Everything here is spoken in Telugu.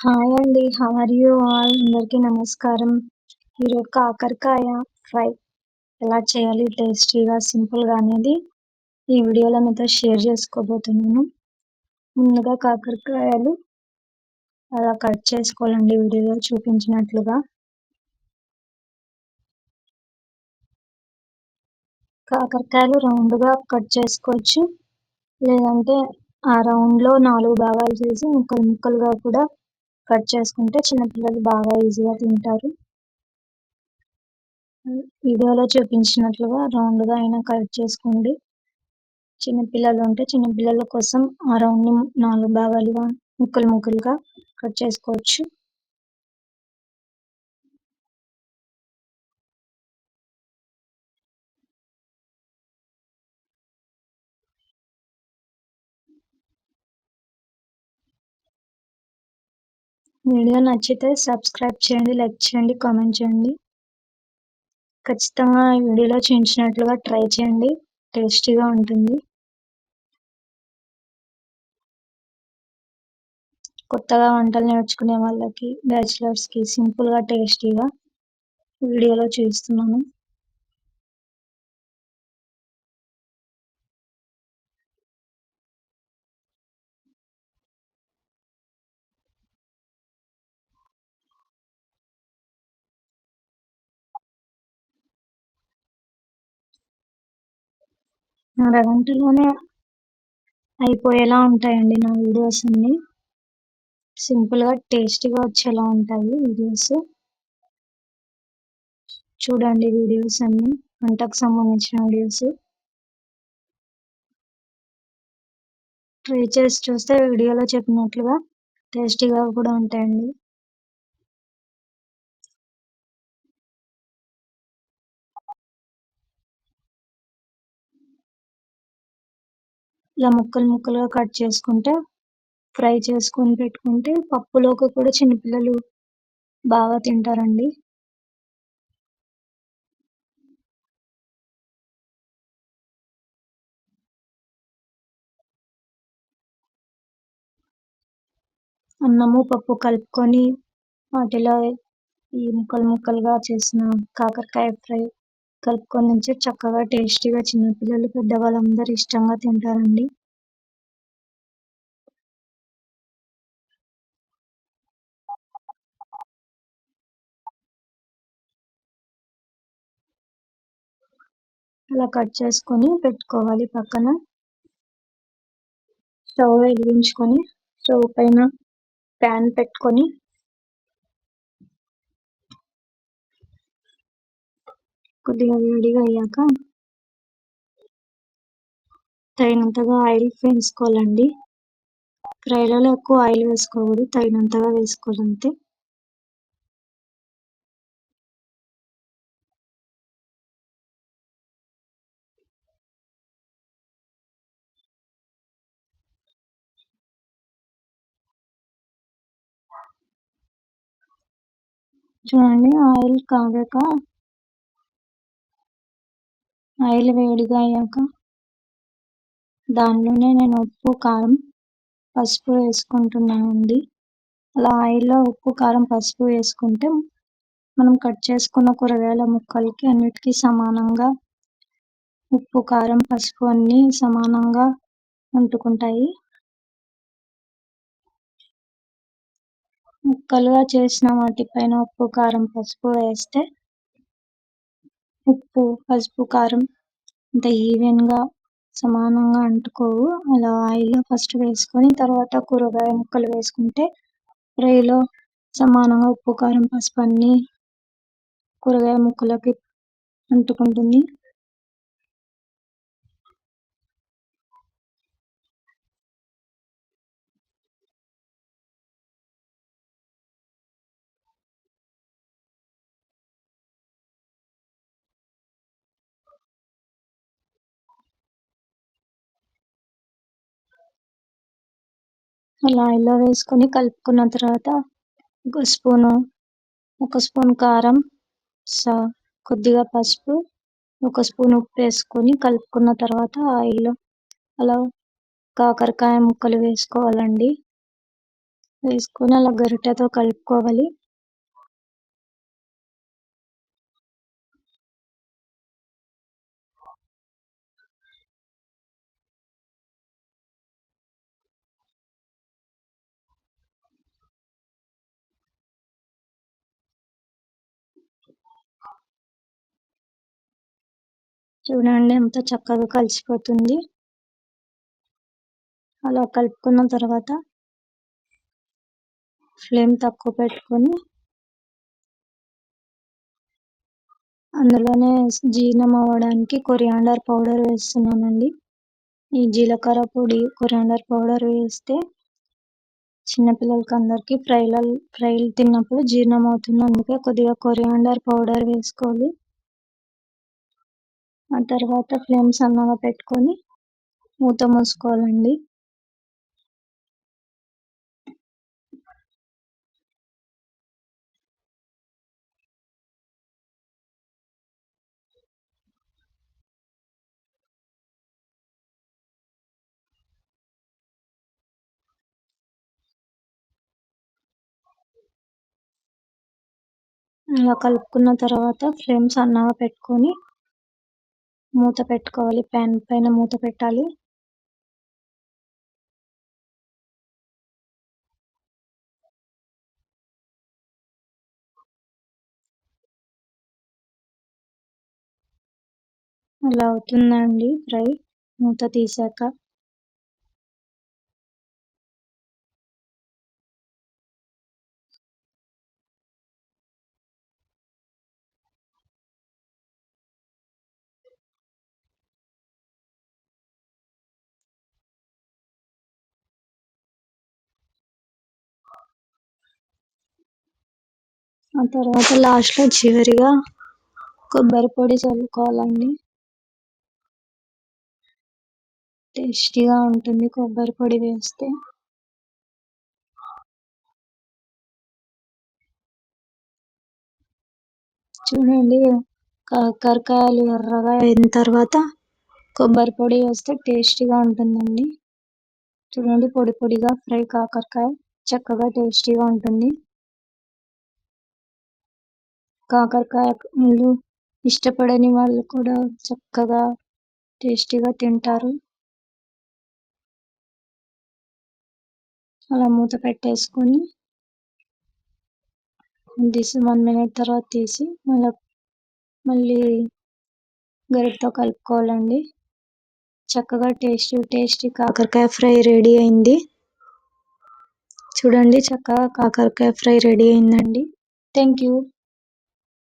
హాయ్ అండి. How are you all? అందరికీ నమస్కారం. ఈరోజు కాకరకాయ ఫ్రై ఎలా చేయాలి టేస్టీగా, సింపుల్గా అనేది ఈ వీడియోలో మీతో షేర్ చేసుకోబోతున్నాను. ముందుగా కాకరకాయలు అలా కట్ చేసుకోవాలండి వీడియోలో చూపించినట్లుగా. కాకరకాయలు రౌండ్గా కట్ చేసుకోవచ్చు, లేదంటే ఆ రౌండ్లో 4 భాగాలు చేసి ముక్కలు ముక్కలుగా కూడా కట్ చేసుకుంటే చిన్నపిల్లలు బాగా ఈజీగా తింటారు. వీడియోలో చూపించినట్లుగా రౌండ్గా అయినా కట్ చేసుకోండి. చిన్నపిల్లలు ఉంటే చిన్నపిల్లల కోసం ఆ రౌండ్ని 4 భాగాలుగా ముక్కలు ముక్కలుగా కట్ చేసుకోవచ్చు. వీడియో నచ్చితే సబ్స్క్రైబ్ చేయండి, లైక్ చేయండి, కామెంట్ చేయండి. ఖచ్చితంగా ఈ వీడియోలో చూపించినట్లుగా ట్రై చేయండి, టేస్టీగా ఉంటుంది. కొత్తగా వంటలు నేర్చుకునే వాళ్ళకి, బ్యాచిలర్స్కి సింపుల్గా టేస్టీగా వీడియోలో చూస్తున్నాను. అరగంటలోనే అయిపోయేలా ఉంటాయండి నా వీడియోస్ అన్ని. సింపుల్గా టేస్టీగా వచ్చేలా ఉంటాయి వీడియోస్. చూడండి వీడియోస్ అన్ని, వంటకు సంబంధించిన వీడియోస్ ట్రై చేసి చూస్తే వీడియోలో చెప్పినట్లుగా టేస్టీగా కూడా ఉంటాయండి. ఇలా ముక్కలు ముక్కలుగా కట్ చేసుకుంటే ఫ్రై చేసుకొని పెట్టుకుంటే పప్పులోకి కూడా చిన్నపిల్లలు బాగా తింటారండి. అన్నము పప్పు కలుపుకొని వాటిలో ఈ ముక్కలు ముక్కలుగా చేసిన కాకరకాయ ఫ్రై కలుపుకొని నుంచి చక్కగా టేస్టీగా చిన్నపిల్లలు పెద్దవాళ్ళందరూ ఇష్టంగా తింటారండి. అలా కట్ చేసుకొని పెట్టుకోవాలి పక్కన. స్టవ్ వెలిగించుకొని స్టవ్ పైన ప్యాన్ పెట్టుకొని కొద్దిగా వేడిగా అయ్యాక తగినంతగా ఆయిల్ వేసుకోవాలండి. ఫ్రైలలో ఎక్కువ ఆయిల్ వేసుకోకూడదు, తగినంతగా వేసుకోవాలంతే. చూడండి ఆయిల్ కాగాక, ఆయిల్ వేడిగా అయ్యాక దానిలోనే నేను ఉప్పు, కారం, పసుపు వేసుకుంటున్నానండి. అలా ఆయిల్లో ఉప్పు, కారం, పసుపు వేసుకుంటే మనం కట్ చేసుకున్న కూరగాయల ముక్కలకి అన్నిటికీ సమానంగా ఉప్పు, కారం, పసుపు అన్నీ సమానంగా అంటుకుంటాయి. ముక్కలుగా చేసిన వాటిపైన ఉప్పు, కారం, పసుపు వేస్తే ఉప్పు, పసుపు, కారం అంత ఈవెన్గా సమానంగా అంటుకోవు. అలా ఆయిల్లో ఫస్ట్ వేసుకొని తర్వాత కూరగాయ ముక్కలు వేసుకుంటే ఫ్రైలో సమానంగా ఉప్పు, కారం, పసుపు అన్నీ కూరగాయ ముక్కలకి అంటుకుంటుంది. అలా ఆయిల్లో వేసుకొని కలుపుకున్న తర్వాత ఒక స్పూన్ కారం, కొద్దిగా పసుపు, ఒక స్పూన్ ఉప్పు వేసుకొని కలుపుకున్న తర్వాత ఆయిల్లో అలా కాకరకాయ ముక్కలు వేసుకోవాలండి. వేసుకొని అలా గరిటెతో కలుపుకోవాలి. చూడండి ఎంత చక్కగా కలిసిపోతుంది. అలా కలుపుకున్న తర్వాత ఫ్లేమ్ తక్కువ పెట్టుకొని అందులోనే జీర్ణం అవ్వడానికి కొరియాండర్ పౌడర్ వేస్తున్నానండి. ఈ జీలకర్ర పొడి, కొరియాండర్ పౌడర్ వేస్తే చిన్నపిల్లలకి అందరికి ఫ్రైలు తిన్నప్పుడు జీర్ణం అవుతుంది. అందుకే కొద్దిగా కొరియాండర్ పౌడర్ వేసుకోవాలి. ఆ తర్వాత ఫ్లేమ్ సన్నగా పెట్టుకొని మూత మూసుకోవాలండి. అలా కలుపుకున్న తర్వాత ఫ్లేమ్ సన్నగా పెట్టుకొని మూత పెట్టుకోవాలి. ప్యాన్ పైన మూత పెట్టాలి. అలా అవుతుందండి ఫ్రై మూత తీసాక. ఆ తర్వాత లాస్ట్లో చివరిగా కొబ్బరి పొడి చల్లుకోవాలండి. టేస్టీగా ఉంటుంది కొబ్బరి పొడి వేస్తే. చూడండి కాకరకాయలు ఎర్రగా అయిన తర్వాత కొబ్బరి పొడి వేస్తే టేస్టీగా ఉంటుందండి. చూడండి పొడి పొడిగా ఫ్రై కాకరకాయ చక్కగా టేస్టీగా ఉంటుంది. కాకరకాయ ఇష్టపడని వాళ్ళు కూడా చక్కగా టేస్టీగా తింటారు. అలా మూత పెట్టేసుకొని 1 minute తర్వాత తీసి మళ్ళీ గరిటతో కలుపుకోవాలండి. చక్కగా టేస్టీ కాకరకాయ ఫ్రై రెడీ అయింది. చూడండి చక్కగా కాకరకాయ ఫ్రై రెడీ అయిందండి. Thank you.